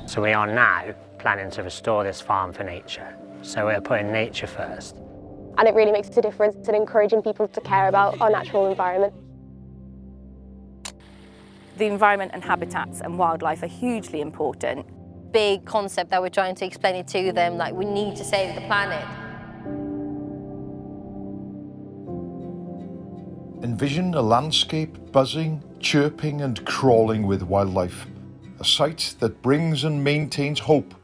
So we are now planning to restore this farm for nature. So we're putting nature first. And it really makes a difference in encouraging people to care about our natural environment. The environment and habitats and wildlife are hugely important. Big concept that we're trying to explain it to them, like we need to save the planet. Envision a landscape buzzing, chirping and crawling with wildlife. A site that brings and maintains hope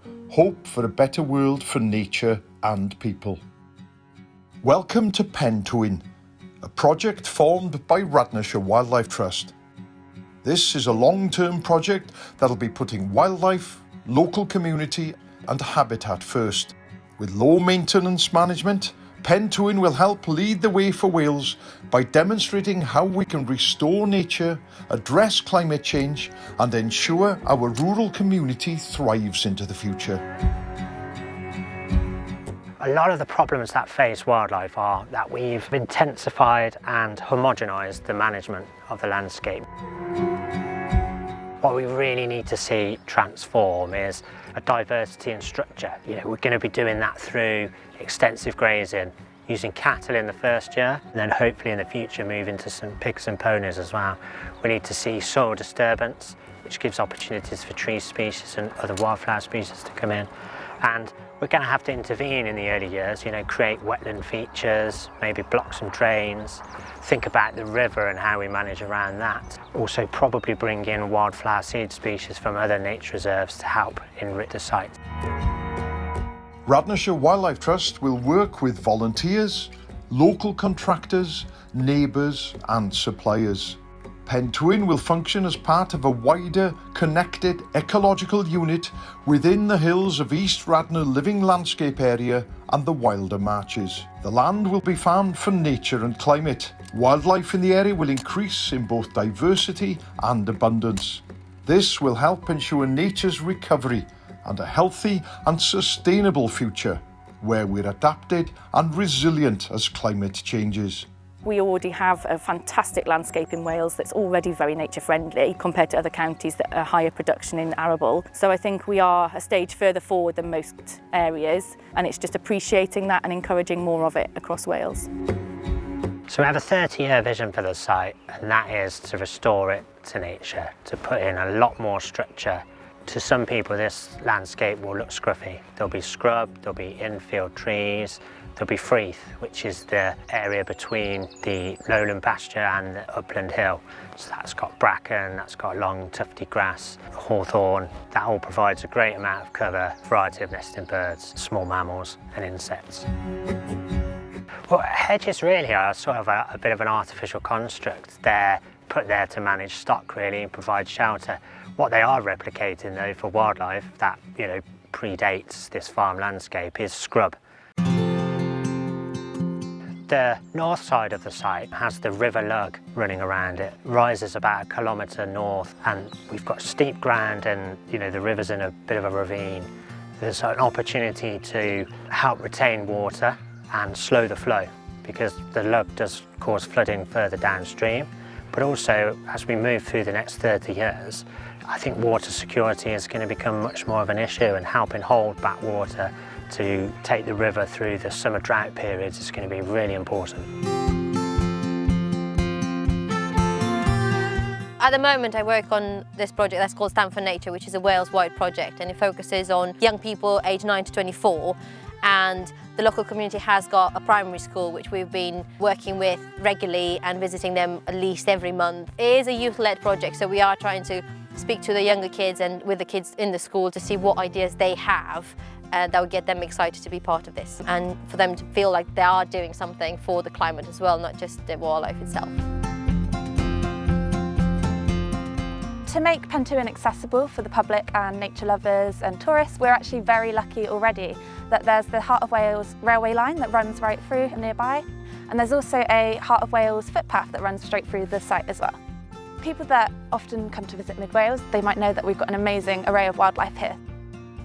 for a better world for nature and people. Welcome to Pentwyn, a project formed by Radnorshire Wildlife Trust. This is a long-term project that'll be putting wildlife, local community and habitat first. With low maintenance management, Pentwyn will help lead the way for Wales by demonstrating how we can restore nature, address climate change and ensure our rural community thrives into the future. A lot of the problems that face wildlife are that we've intensified and homogenised the management of the landscape. What we really need to see transform is a diversity in structure. We're going to be doing that through extensive grazing, using cattle in the first year, and then hopefully in the future move into some pigs and ponies as well. We need to see soil disturbance, which gives opportunities for tree species and other wildflower species to come in. And we're going to have to intervene in the early years, create wetland features, maybe block some drains, think about the river and how we manage around that. Also probably bring in wildflower seed species from other nature reserves to help enrich the site. Radnorshire Wildlife Trust will work with volunteers, local contractors, neighbours and suppliers. Pentwyn will function as part of a wider, connected ecological unit within the hills of East Radnor Living Landscape Area and the Wilder Marches. The land will be farmed for nature and climate. Wildlife in the area will increase in both diversity and abundance. This will help ensure nature's recovery and a healthy and sustainable future where we're adapted and resilient as climate changes. We already have a fantastic landscape in Wales that's already very nature friendly compared to other counties that are higher production in arable. So I think we are a stage further forward than most areas, and it's just appreciating that and encouraging more of it across Wales. So we have a 30-year vision for the site, and that is to restore it to nature, to put in a lot more structure. To some people this landscape will look scruffy. There'll be scrub, there'll be infield trees, there'll be freeth, which is the area between the lowland pasture and the upland hill. So that's got bracken, that's got long tufty grass, hawthorn. That all provides a great amount of cover, variety of nesting birds, small mammals and insects. Well, hedges really are sort of a bit of an artificial construct. They're put there to manage stock really and provide shelter. What they are replicating though for wildlife that predates this farm landscape is scrub. The north side of the site has the River Lugg running around it, rises about 1 kilometre north, and we've got steep ground and the river's in a bit of a ravine. There's an opportunity to help retain water and slow the flow because the Lugg does cause flooding further downstream, but also as we move through the next 30 years, I think water security is going to become much more of an issue, and helping hold back water to take the river through the summer drought periods is going to be really important. At the moment I work on this project that's called Stand for Nature, which is a Wales-wide project, and it focuses on young people aged 9 to 24, and the local community has got a primary school which we've been working with regularly and visiting them at least every month. It is a youth-led project, so we are trying to speak to the younger kids and with the kids in the school to see what ideas they have that would get them excited to be part of this, and for them to feel like they are doing something for the climate as well, not just the wildlife itself. To make Pentwyn accessible for the public and nature lovers and tourists, we're actually very lucky already that there's the Heart of Wales railway line that runs right through nearby, and there's also a Heart of Wales footpath that runs straight through the site as well. People that often come to visit Mid Wales, they might know that we've got an amazing array of wildlife here.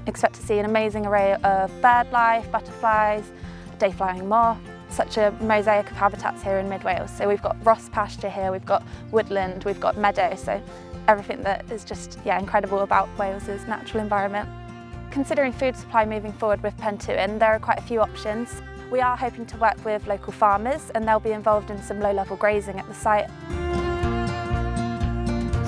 Expect to see an amazing array of bird life, butterflies, day-flying moth, such a mosaic of habitats here in Mid Wales. So we've got Ross pasture here, we've got woodland, we've got meadow, so everything that is just incredible about Wales's natural environment. Considering food supply moving forward with Pentwyn, there are quite a few options. We are hoping to work with local farmers and they'll be involved in some low-level grazing at the site.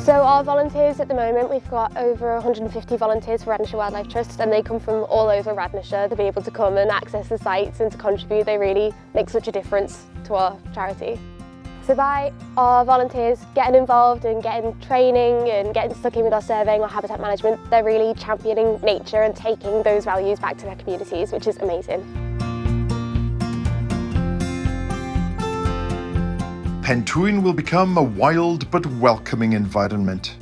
So our volunteers at the moment, we've got over 150 volunteers for Radnorshire Wildlife Trust, and they come from all over Radnorshire to be able to come and access the sites and to contribute. They really make such a difference to our charity. So by our volunteers getting involved and getting training and getting stuck in with our surveying or habitat management, they're really championing nature and taking those values back to their communities, which is amazing. Pentwyn will become a wild but welcoming environment.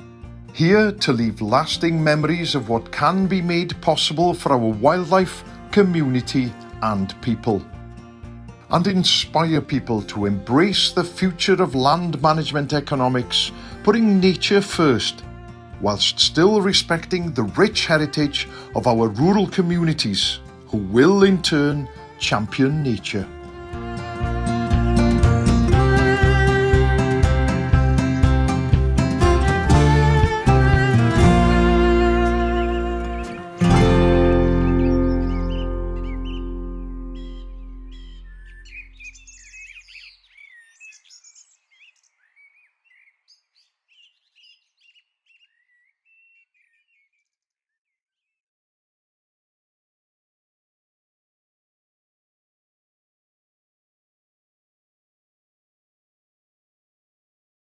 Here to leave lasting memories of what can be made possible for our wildlife, community and people. And inspire people to embrace the future of land management economics, putting nature first, whilst still respecting the rich heritage of our rural communities, who will in turn champion nature.